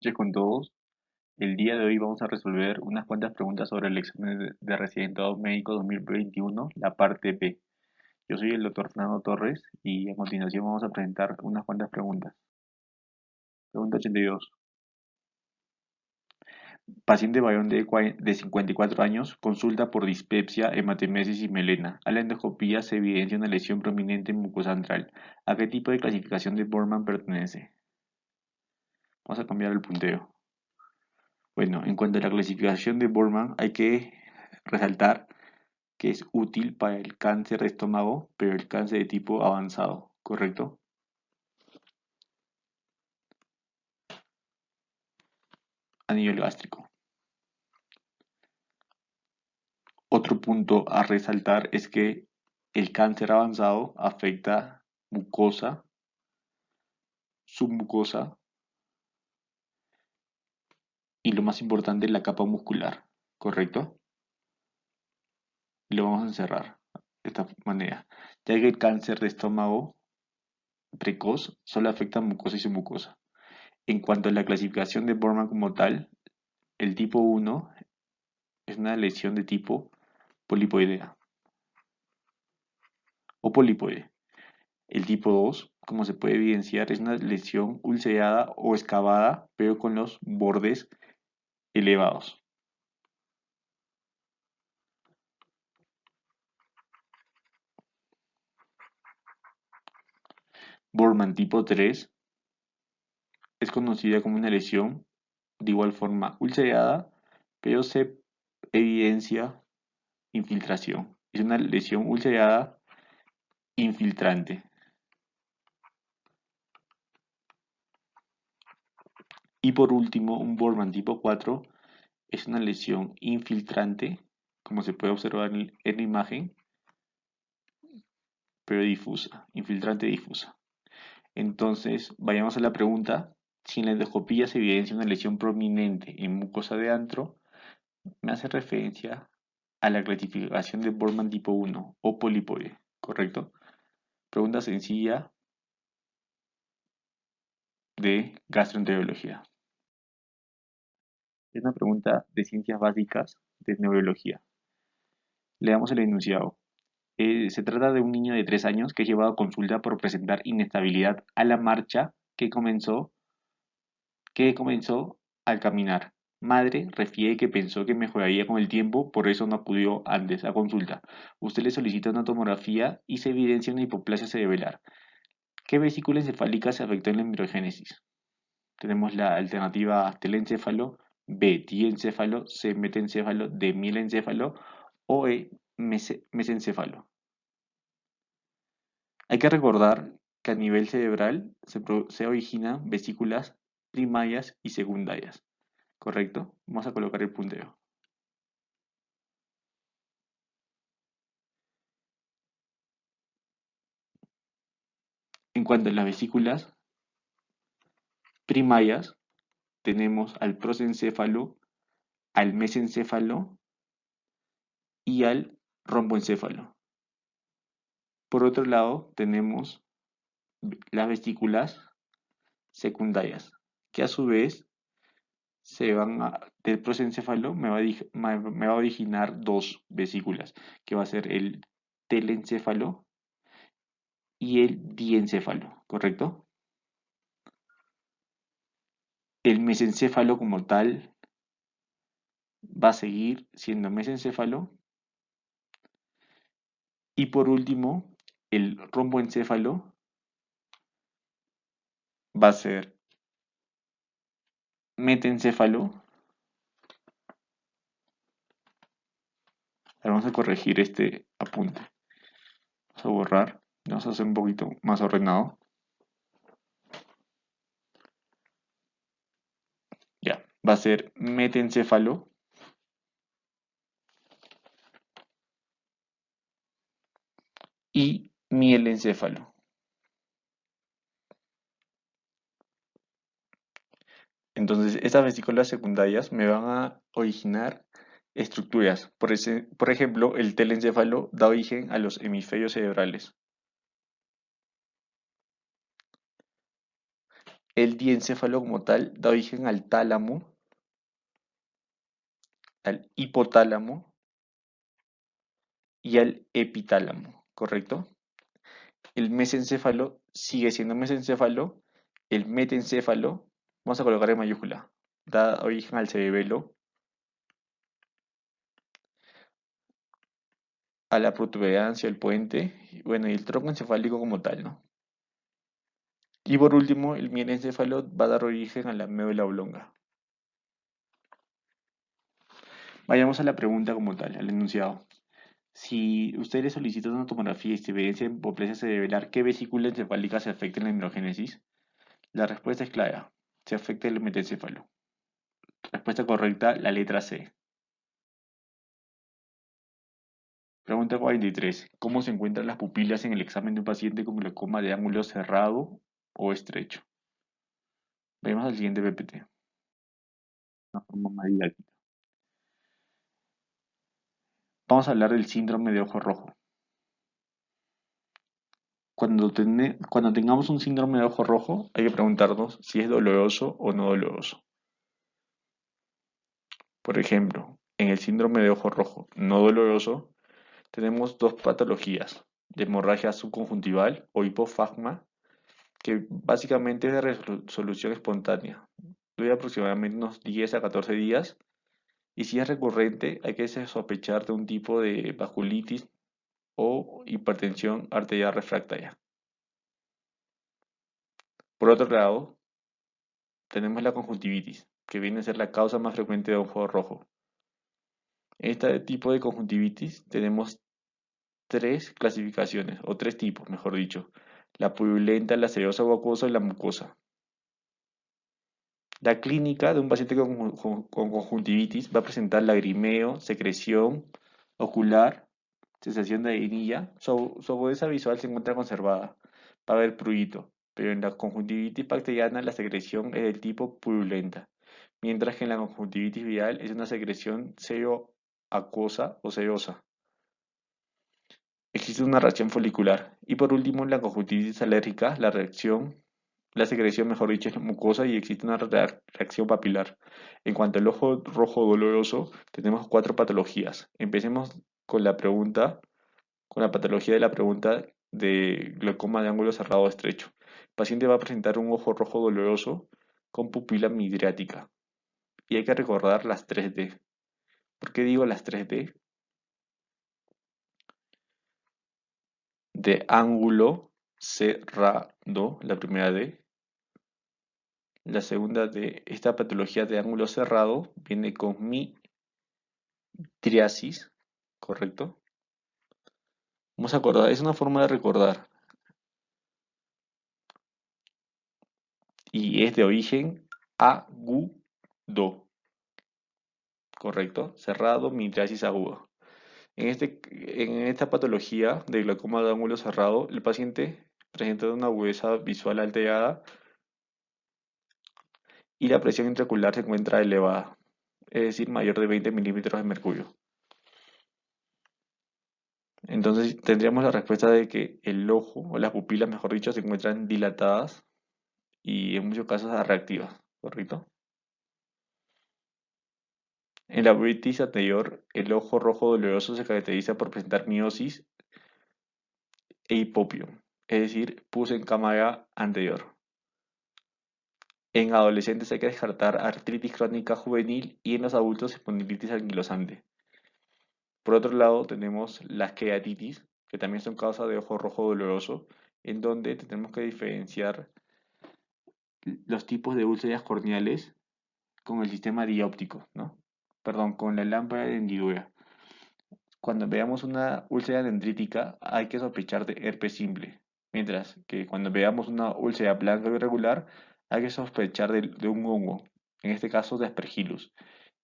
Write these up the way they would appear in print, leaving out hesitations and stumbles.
noches con todos. El día de hoy vamos a resolver unas cuantas preguntas sobre el examen de residentado médico 2021, la parte B. Yo soy el doctor Fernando Torres y a continuación vamos a presentar unas cuantas preguntas. Pregunta 82. Paciente varón de 54 años consulta por dispepsia, hematemesis y melena. A la endoscopía se evidencia una lesión prominente en mucosa antral. ¿A qué tipo de clasificación de Borman pertenece? Vamos a cambiar el punteo. Bueno, en cuanto a la clasificación de Borman, hay que resaltar que es útil para el cáncer de estómago, pero el cáncer de tipo avanzado, ¿correcto? A nivel gástrico. Otro punto a resaltar es que el cáncer avanzado afecta mucosa, submucosa y lo más importante, la capa muscular, ¿correcto? Y lo vamos a encerrar de esta manera, ya que el cáncer de estómago precoz solo afecta mucosa y submucosa. En cuanto a la clasificación de Borman como tal, el tipo 1 es una lesión de tipo polipoidea o polipoide. El tipo 2, como se puede evidenciar, es una lesión ulcerada o excavada, pero con los bordes elevados. Borman tipo 3 es conocida como una lesión de igual forma ulcerada, pero se evidencia infiltración. Es una lesión ulcerada infiltrante. Y por último, un Borman tipo 4 es una lesión infiltrante, como se puede observar en la imagen, pero difusa, infiltrante difusa. Entonces, vayamos a la pregunta. Si en la endoscopía se evidencia una lesión prominente en mucosa de antro, me hace referencia a la clasificación de Borman tipo 1 o polipoide, ¿correcto? Pregunta sencilla de gastroenterología. Es una pregunta de ciencias básicas de neurología. Leamos el enunciado. Se trata de un niño de 3 años que es llevado a consulta por presentar inestabilidad a la marcha que comenzó al caminar. Madre refiere que pensó que mejoraría con el tiempo, por eso no acudió antes a consulta. Usted le solicita una tomografía y se evidencia una hipoplasia cerebelar. ¿Qué vesícula encefálica se afectó en la embriogénesis? Tenemos la alternativa telencéfalo, B diencéfalo, C metencéfalo, D mielencéfalo o E mesencéfalo. Hay que recordar que a nivel cerebral se originan vesículas primarias y secundarias, ¿correcto? Vamos a colocar el punteo. En cuanto a las vesículas primarias, tenemos al prosencéfalo, al mesencéfalo y al romboencéfalo. Por otro lado, tenemos las vesículas secundarias, que a su vez del prosencéfalo me va a originar dos vesículas, que va a ser el telencéfalo y el diencéfalo, ¿correcto? El mesencéfalo como tal va a seguir siendo mesencéfalo. Y por último, el romboencéfalo va a ser metencéfalo. Vamos a corregir este apunte. Vamos a borrar. Vamos a hacer un poquito más ordenado. Ya, va a ser metencéfalo y mielencéfalo. Entonces, estas vesículas secundarias me van a originar estructuras. Por ejemplo, el telencéfalo da origen a los hemisferios cerebrales. El diencéfalo como tal da origen al tálamo, al hipotálamo y al epitálamo, ¿correcto? El mesencéfalo sigue siendo mesencéfalo. El metencéfalo, vamos a colocar en mayúscula, da origen al cerebelo, a la protuberancia, el puente, y bueno, y el tronco encefálico como tal, ¿no? Y por último, el mielencéfalo va a dar origen a la médula oblonga. Vayamos a la pregunta como tal, al enunciado. Si usted le solicita una tomografía y se evidencia en hipoplesia cerebral, ¿qué vesícula encefálica se afecta en la neurogénesis? La respuesta es clara. Se afecta el metencéfalo. Respuesta correcta, la letra C. Pregunta 43. ¿Cómo se encuentran las pupilas en el examen de un paciente con glaucoma de ángulo cerrado o estrecho? Vemos al siguiente PPT. Una forma más didáctica. Vamos a hablar del síndrome de ojo rojo. Cuando tengamos un síndrome de ojo rojo, hay que preguntarnos si es doloroso o no doloroso. Por ejemplo, en el síndrome de ojo rojo no doloroso, tenemos dos patologías, de hemorragia subconjuntival o hipofagma, que básicamente es de resolución espontánea. Dura aproximadamente unos 10 a 14 días y si es recurrente hay que sospechar de un tipo de vasculitis o hipertensión arterial refractaria. Por otro lado, tenemos la conjuntivitis, que viene a ser la causa más frecuente de ojo rojo. En este tipo de conjuntivitis tenemos tres clasificaciones, o tres tipos, mejor dicho. La purulenta, la serosa o acuosa y la mucosa. La clínica de un paciente con conjuntivitis va a presentar lagrimeo, secreción ocular, sensación de arenilla. Su agudeza visual se encuentra conservada. Va a haber prurito, pero en la conjuntivitis bacteriana la secreción es del tipo purulenta, mientras que en la conjuntivitis viral es una secreción sero-acuosa o serosa. Existe una reacción folicular. Y por último, en la conjuntivitis alérgica, la secreción, mejor dicho, es mucosa y existe una reacción papilar. En cuanto al ojo rojo doloroso, tenemos cuatro patologías. Empecemos con la pregunta, con la patología de la pregunta de glaucoma de ángulo cerrado estrecho. El paciente va a presentar un ojo rojo doloroso con pupila midriática. Y hay que recordar las 3D. ¿Por qué digo las 3D? De ángulo cerrado, la primera D. La segunda de esta patología de ángulo cerrado viene con midriasis, ¿correcto? Vamos a acordar, es una forma de recordar y es de origen agudo, ¿correcto? Cerrado, midriasis agudo. En esta patología de glaucoma de ángulo cerrado, el paciente presenta una agudeza visual alterada y la presión intraocular se encuentra elevada, es decir, mayor de 20 milímetros de mercurio. Entonces tendríamos la respuesta de que el ojo, o las pupilas, mejor dicho, se encuentran dilatadas y en muchos casos reactivas, ¿correcto? En la uveitis anterior, el ojo rojo doloroso se caracteriza por presentar miosis e hipopio, es decir, pus en cámara anterior. En adolescentes hay que descartar artritis crónica juvenil y en los adultos espondilitis anquilosante. Por otro lado, tenemos las queratitis, que también son causa de ojo rojo doloroso, en donde tenemos que diferenciar los tipos de úlceras corneales con el sistema dióptico, ¿no? Perdón, con la lámpara de hendidura. Cuando veamos una úlcera dendrítica hay que sospechar de herpes simple, mientras que cuando veamos una úlcera blanca o irregular hay que sospechar de un hongo, en este caso de Aspergillus.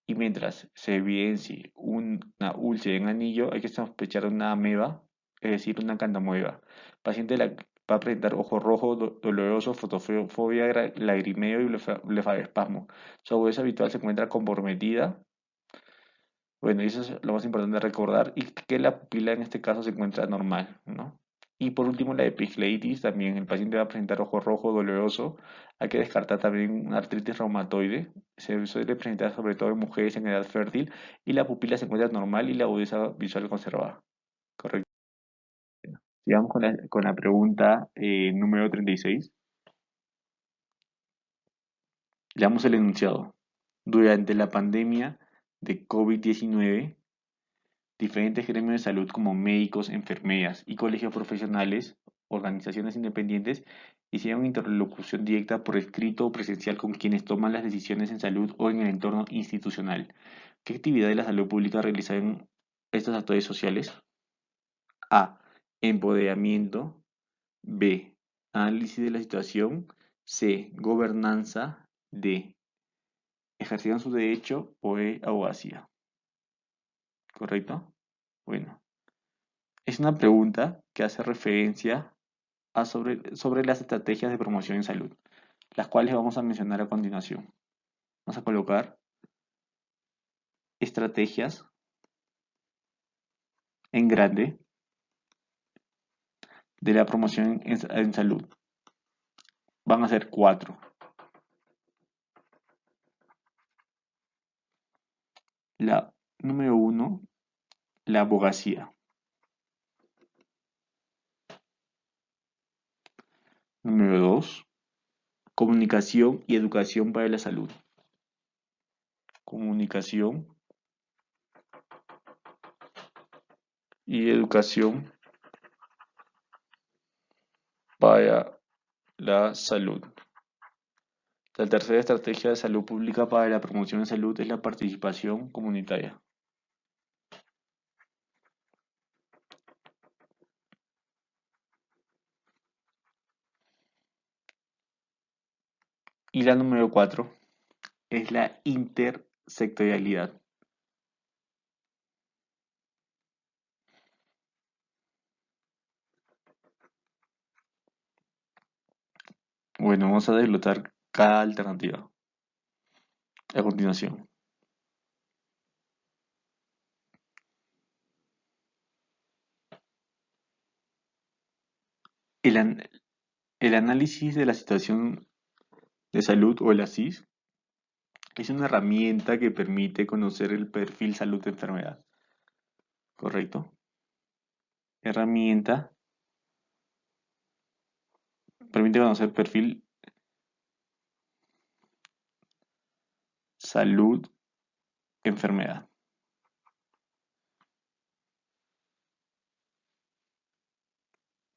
Y mientras se evidencie una úlcera en anillo hay que sospechar de una ameba, es decir, una cantamoeba. Paciente va a presentar ojo rojo, doloroso, fotofobia, lagrimeo y blefaroespasmo. Su agudeza habitual se encuentra comprometida. Bueno, y eso es lo más importante de recordar y que la pupila en este caso se encuentra normal, ¿no? Y por último, la epigleitis, también el paciente va a presentar ojo rojo doloroso. Hay que descartar también una artritis reumatoide. Se suele presentar sobre todo en mujeres en edad fértil y la pupila se encuentra normal y la agudeza visual conservada. Correcto. Sigamos con la pregunta número 36. Leamos el enunciado. Durante la pandemia de COVID-19, diferentes gremios de salud como médicos, enfermeras y colegios profesionales, organizaciones independientes, hicieron interlocución directa por escrito o presencial con quienes toman las decisiones en salud o en el entorno institucional. ¿Qué actividad de la salud pública realizaron estos actores sociales? A. Empoderamiento. B. Análisis de la situación. C. Gobernanza. D. Ejercieron su derecho o E. Abogacía. ¿Correcto? Bueno, es una pregunta que hace referencia sobre las estrategias de promoción en salud, las cuales vamos a mencionar a continuación. Vamos a colocar estrategias en grande de la promoción en salud. Van a ser cuatro. La número uno, la abogacía. Número dos, comunicación y educación para la salud. Comunicación y educación para la salud. La tercera estrategia de salud pública para la promoción de salud es la participación comunitaria. Y la número cuatro es la intersectorialidad. Bueno, vamos a desglosar cada alternativa a continuación. El, an- el análisis de la situación de salud o el ASIS es una herramienta que permite conocer el perfil salud de enfermedad, ¿correcto? Herramienta permite conocer perfil salud enfermedad.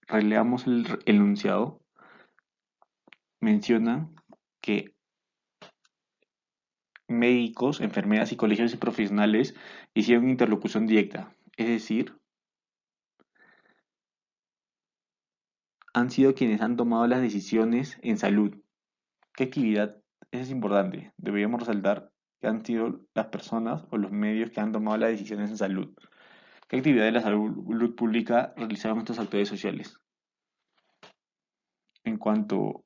Releamos el enunciado. Menciona que médicos, enfermeras y colegios y profesionales hicieron interlocución directa, es decir, han sido quienes han tomado las decisiones en salud. ¿Qué actividad? Eso es importante. Deberíamos resaltar que han sido las personas o los medios que han tomado las decisiones en salud. ¿Qué actividad de la salud pública realizaron estos actores sociales? En cuanto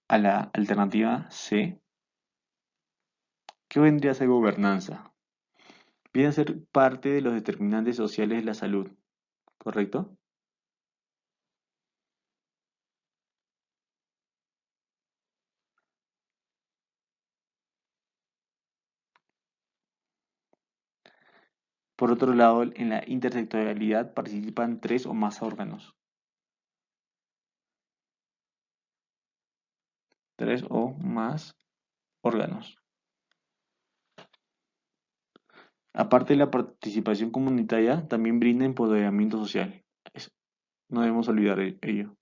a la alternativa C, ¿qué vendría a ser gobernanza? Viene a ser parte de los determinantes sociales de la salud, ¿correcto? Por otro lado, en la intersectorialidad participan tres o más órganos. Tres o más órganos. Aparte de la participación comunitaria, también brinda empoderamiento social. No debemos olvidar ello.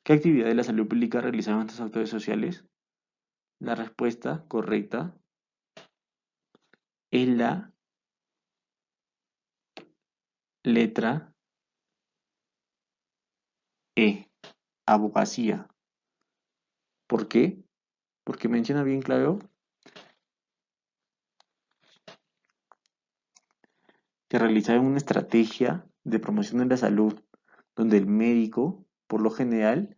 ¿Qué actividad de la salud pública realizaban estos actores sociales? La respuesta correcta es la letra E, abogacía. ¿Por qué? Porque menciona bien claro que realizaban una estrategia de promoción de la salud, donde el médico, por lo general,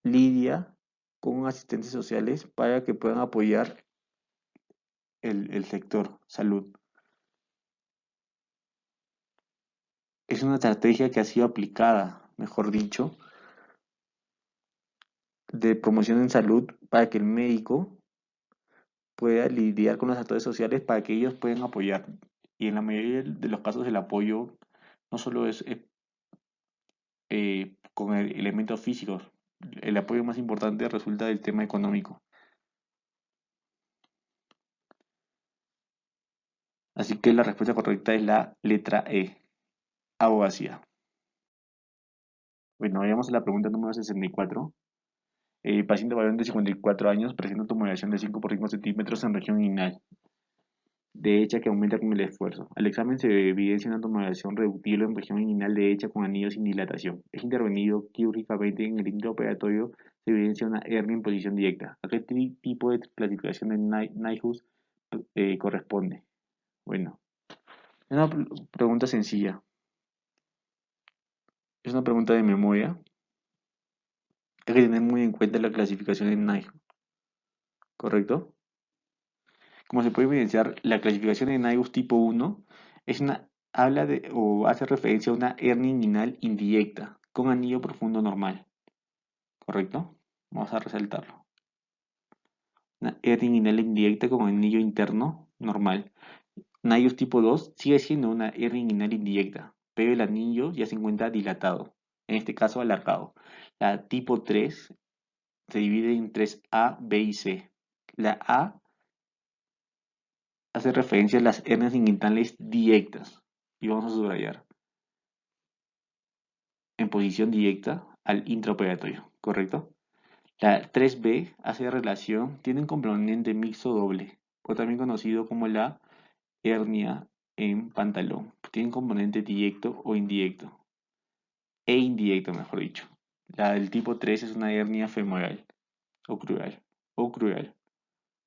lidia con asistentes sociales para que puedan apoyar el sector salud. Es una estrategia que ha sido aplicada, mejor dicho, de promoción en salud para que el médico pueda lidiar con los actores sociales para que ellos puedan apoyar. Y en la mayoría de los casos el apoyo no solo es con elementos físicos, el apoyo más importante resulta del tema económico. Así que la respuesta correcta es la letra E, abogacía. Bueno, vayamos a la pregunta número 64. Paciente varón de 54 años presenta tumoración de 5 por 5 centímetros en región inguinal, derecha que aumenta con el esfuerzo. Al examen se evidencia una tumoración reductible en región inguinal derecha con anillo sin dilatación. Es intervenido quirúrgicamente en el intraoperatorio, se evidencia una hernia en posición directa. ¿A qué tipo de clasificación de Nyhus corresponde? Bueno, es una pregunta sencilla. Es una pregunta de memoria. Hay que tener muy en cuenta la clasificación de Nyhus, ¿correcto? Como se puede evidenciar, la clasificación de Nyhus tipo 1 habla de o hace referencia a una hernia inguinal indirecta con anillo profundo normal, ¿correcto? Vamos a resaltarlo. Una hernia inguinal indirecta con anillo interno normal. Nyhus tipo 2 sigue siendo una hernia inguinal indirecta, pero el anillo ya se encuentra dilatado, en este caso alargado. La tipo 3 se divide en 3A, B y C. La A hace referencia a las hernias inguinales directas, y vamos a subrayar, en posición directa al intraoperatorio, ¿correcto? La 3B hace relación, tiene un componente mixto doble, o también conocido como la hernia en pantalón. Tiene un componente directo o indirecto, e indirecto mejor dicho. La del tipo 3 es una hernia femoral, o crural,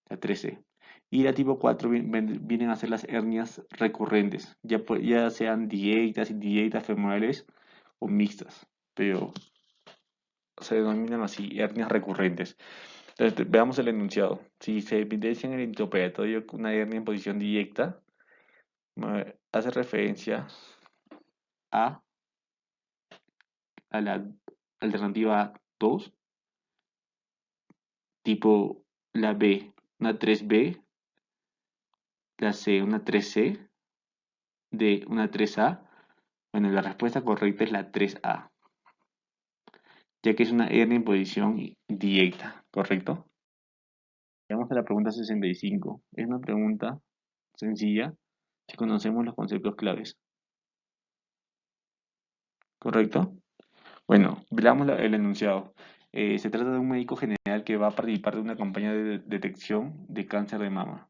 la 3C. Y la tipo 4 vienen a ser las hernias recurrentes, ya sean directas, indirectas, femorales o mixtas, pero se denominan así, hernias recurrentes. Entonces, veamos el enunciado. Si se evidencia en el intraoperatorio una hernia en posición directa, hace referencia a, a la alternativa 2, tipo la B, una 3B, la C, una 3C, D, una 3A. Bueno, la respuesta correcta es la 3A, ya que es una hernia en posición directa, ¿correcto? Vamos a la pregunta 65. Es una pregunta sencilla si conocemos los conceptos claves, ¿correcto? Bueno, veamos el enunciado. Se trata de un médico general que va a participar de una campaña de detección de cáncer de mama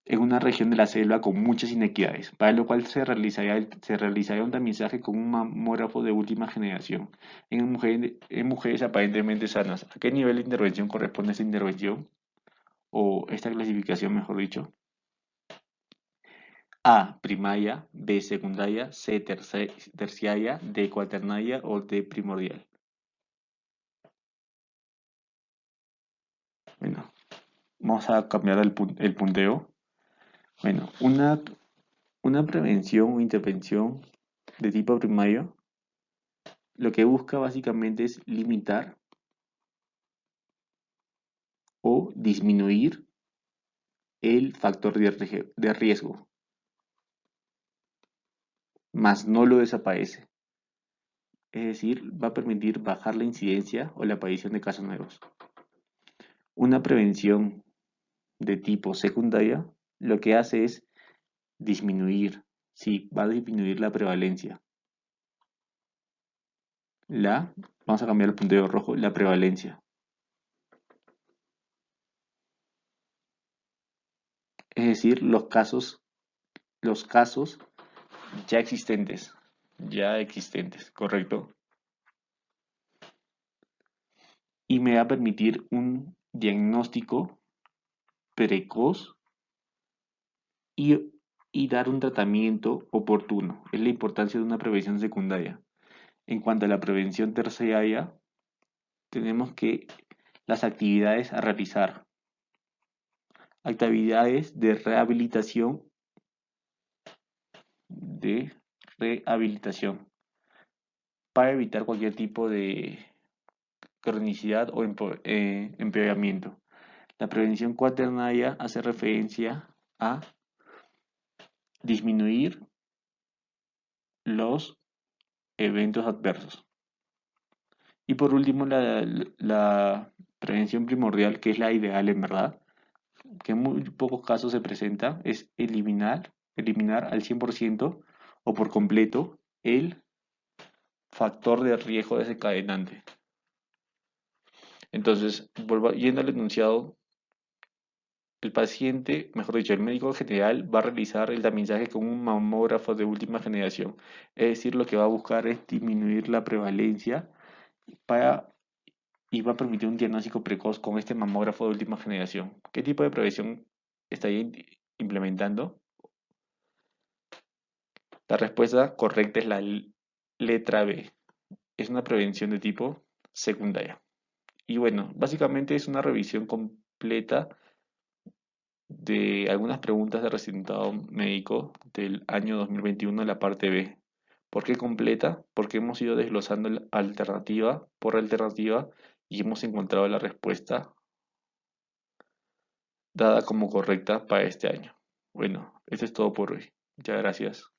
en una región de la selva con muchas inequidades, para lo cual se realizaría un tamizaje con un mamógrafo de última generación en mujeres aparentemente sanas. ¿A qué nivel de intervención corresponde esta intervención? O esta clasificación, mejor dicho. A, primaria, B, secundaria, C, terciaria, D, cuaternaria o D, primordial. Bueno, vamos a cambiar el punteo. Bueno, una prevención o intervención de tipo primario lo que busca básicamente es limitar o disminuir el factor de riesgo, más no lo desaparece. Es decir, va a permitir bajar la incidencia o la aparición de casos nuevos. Una prevención de tipo secundaria lo que hace es disminuir, sí, va a disminuir la prevalencia. Vamos a cambiar el puntero rojo, la prevalencia. Es decir, los casos ya existentes, ¿correcto? Y me va a permitir un diagnóstico precoz y dar un tratamiento oportuno. Es la importancia de una prevención secundaria. En cuanto a la prevención terciaria, tenemos que las actividades a realizar, actividades de rehabilitación, para evitar cualquier tipo de cronicidad o empeoramiento. La prevención cuaternaria hace referencia a disminuir los eventos adversos. Y por último, la prevención primordial, que es la ideal en verdad, que en muy pocos casos se presenta, es eliminar al 100% o por completo el factor de riesgo desencadenante. Entonces, yendo al enunciado, el paciente, mejor dicho, el médico general va a realizar el tamizaje con un mamógrafo de última generación. Es decir, lo que va a buscar es disminuir la prevalencia para, y va a permitir un diagnóstico precoz con este mamógrafo de última generación. ¿Qué tipo de prevención estaría implementando? La respuesta correcta es la letra B. Es una prevención de tipo secundaria. Y bueno, básicamente es una revisión completa de algunas preguntas de resultado médico del año 2021 en la parte B. ¿Por qué completa? Porque hemos ido desglosando alternativa por alternativa y hemos encontrado la respuesta dada como correcta para este año. Bueno, eso es todo por hoy. Muchas gracias.